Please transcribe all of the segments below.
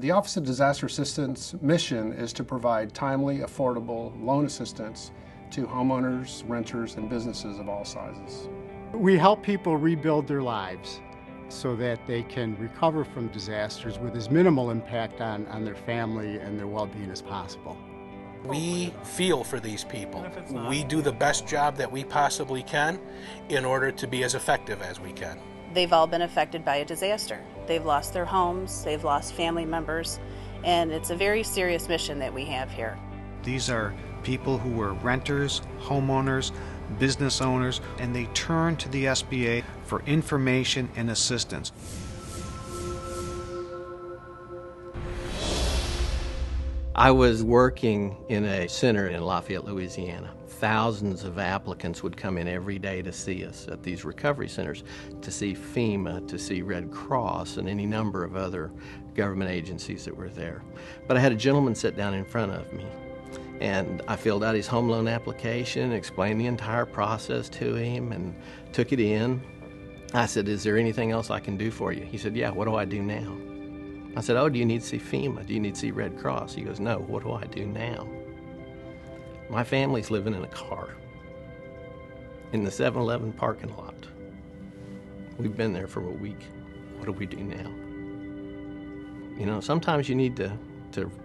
The Office of Disaster Assistance mission is to provide timely, affordable loan assistance to homeowners, renters, and businesses of all sizes. We help people rebuild their lives so that they can recover from disasters with as minimal impact on their family and their well-being as possible. We feel for these people. We do the best job that we possibly can in order to be as effective as we can. They've all been affected by a disaster. They've lost their homes, they've lost family members, and it's a very serious mission that we have here. These are people who were renters, homeowners, business owners, and they turn to the SBA for information and assistance. I was working in a center in Lafayette, Louisiana. Thousands of applicants would come in every day to see us at these recovery centers, to see FEMA, to see Red Cross, and any number of other government agencies that were there. But I had a gentleman sit down in front of me, and I filled out his home loan application, explained the entire process to him, and took it in. I said, "Is there anything else I can do for you?" He said, "Yeah, what do I do now?" I said, "Oh, do you need to see FEMA? Do you need to see Red Cross?" He goes, "No, what do I do now?" My family's living in a car in the 7-Eleven parking lot. We've been there for a week. What do we do now? You know, sometimes you need to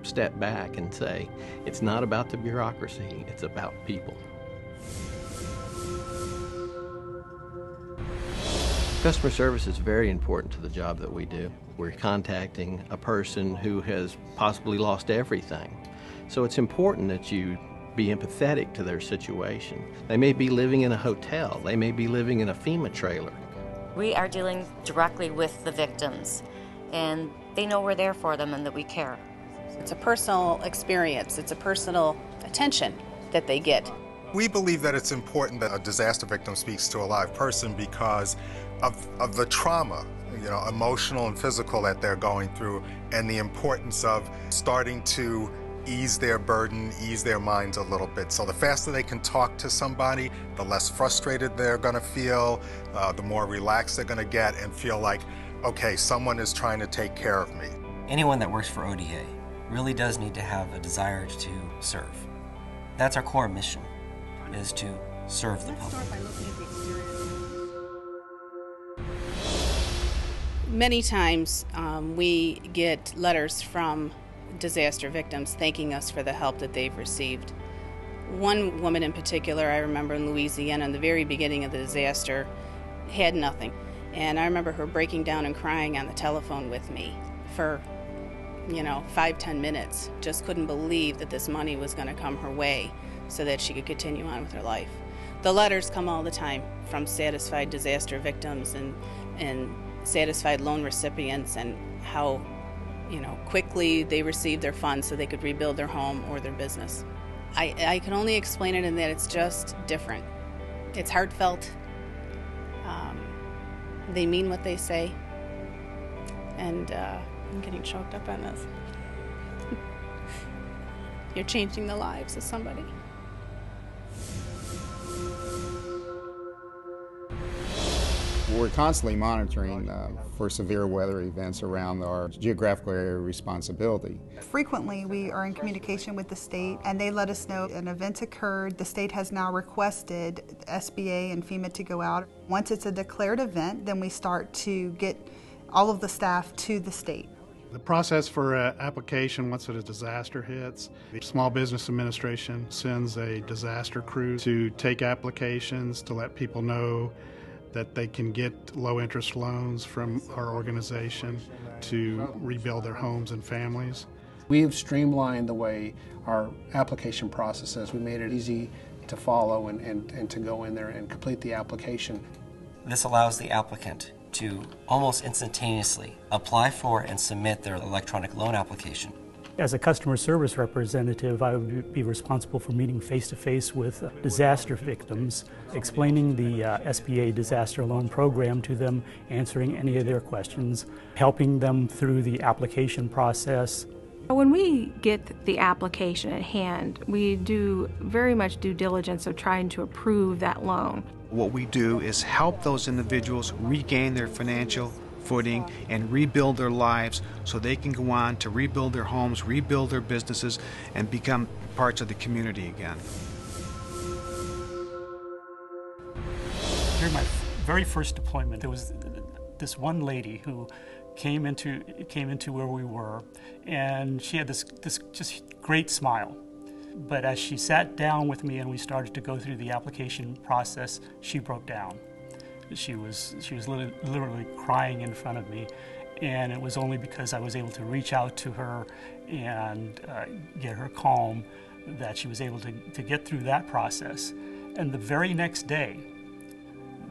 step back and say, it's not about the bureaucracy, it's about people. Customer service is very important to the job that we do. We're contacting a person who has possibly lost everything. So it's important that you be empathetic to their situation. They may be living in a hotel. They may be living in a FEMA trailer. We are dealing directly with the victims, and they know we're there for them and that we care. It's a personal experience. It's a personal attention that they get. We believe that it's important that a disaster victim speaks to a live person because of the trauma, emotional and physical that they're going through, and the importance of starting to ease their burden, ease their minds a little bit. So the faster they can talk to somebody, the less frustrated they're going to feel, the more relaxed they're going to get and feel like, okay, someone is trying to take care of me. Anyone that works for ODA really does need to have a desire to serve. That's our core mission, is to serve the public. Many times we get letters from disaster victims thanking us for the help that they've received. One woman in particular, I remember in Louisiana in the very beginning of the disaster, had nothing. And I remember her breaking down and crying on the telephone with me for 5-10 minutes. Just couldn't believe that this money was going to come her way so that she could continue on with her life. The letters come all the time from satisfied disaster victims and satisfied loan recipients, and how quickly they received their funds so they could rebuild their home or their business. I can only explain it in that it's just different. It's heartfelt. They mean what they say. And I'm getting choked up on this. You're changing the lives of somebody. We're constantly monitoring for severe weather events around our geographical area of responsibility. Frequently we are in communication with the state, and they let us know an event occurred. The state has now requested SBA and FEMA to go out. Once it's a declared event, then we start to get all of the staff to the state. The process for an application once a disaster hits, the Small Business Administration sends a disaster crew to take applications to let people know that they can get low-interest loans from our organization to rebuild their homes and families. We've streamlined the way our application process is. We made it easy to follow and to go in there and complete the application. This allows the applicant to almost instantaneously apply for and submit their electronic loan application. As a customer service representative, I would be responsible for meeting face-to-face with disaster victims, explaining the SBA disaster loan program to them, answering any of their questions, helping them through the application process. When we get the application at hand, we do very much due diligence of trying to approve that loan. What we do is help those individuals regain their financial footing and rebuild their lives so they can go on to rebuild their homes, rebuild their businesses, and become parts of the community again. During my very first deployment, there was this one lady who came into where we were, and she had this just great smile. But as she sat down with me and we started to go through the application process, she broke down. She was literally crying in front of me, and it was only because I was able to reach out to her and get her calm that she was able to get through that process. And the very next day,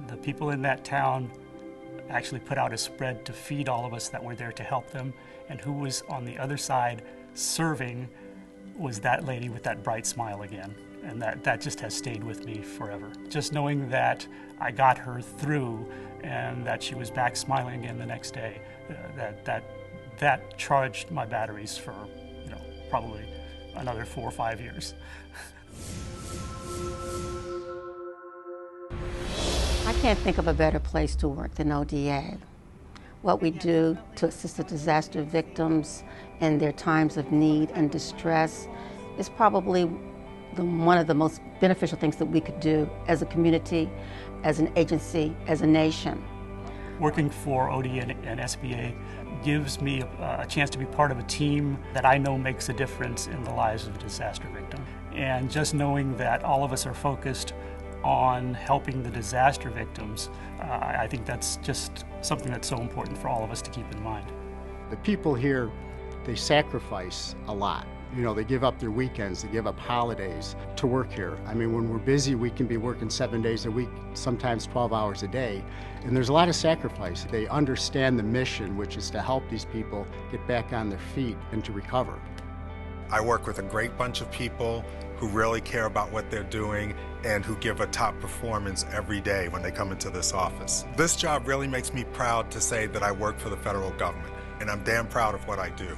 the people in that town actually put out a spread to feed all of us that were there to help them, and who was on the other side serving was that lady with that bright smile again. And that just has stayed with me forever. Just knowing that I got her through and that she was back smiling again the next day, that charged my batteries for, probably another 4 or 5 years. I can't think of a better place to work than ODA. What we do to assist the disaster victims in their times of need and distress is probably one of the most beneficial things that we could do as a community, as an agency, as a nation. Working for ODA and SBA gives me a chance to be part of a team that I know makes a difference in the lives of a disaster victim. And just knowing that all of us are focused on helping the disaster victims, I think that's just something that's so important for all of us to keep in mind. The people here, they sacrifice a lot. They give up their weekends, they give up holidays to work here. I mean, when we're busy, we can be working 7 days a week, sometimes 12 hours a day, and there's a lot of sacrifice. They understand the mission, which is to help these people get back on their feet and to recover. I work with a great bunch of people who really care about what they're doing and who give a top performance every day when they come into this office. This job really makes me proud to say that I work for the federal government, and I'm damn proud of what I do.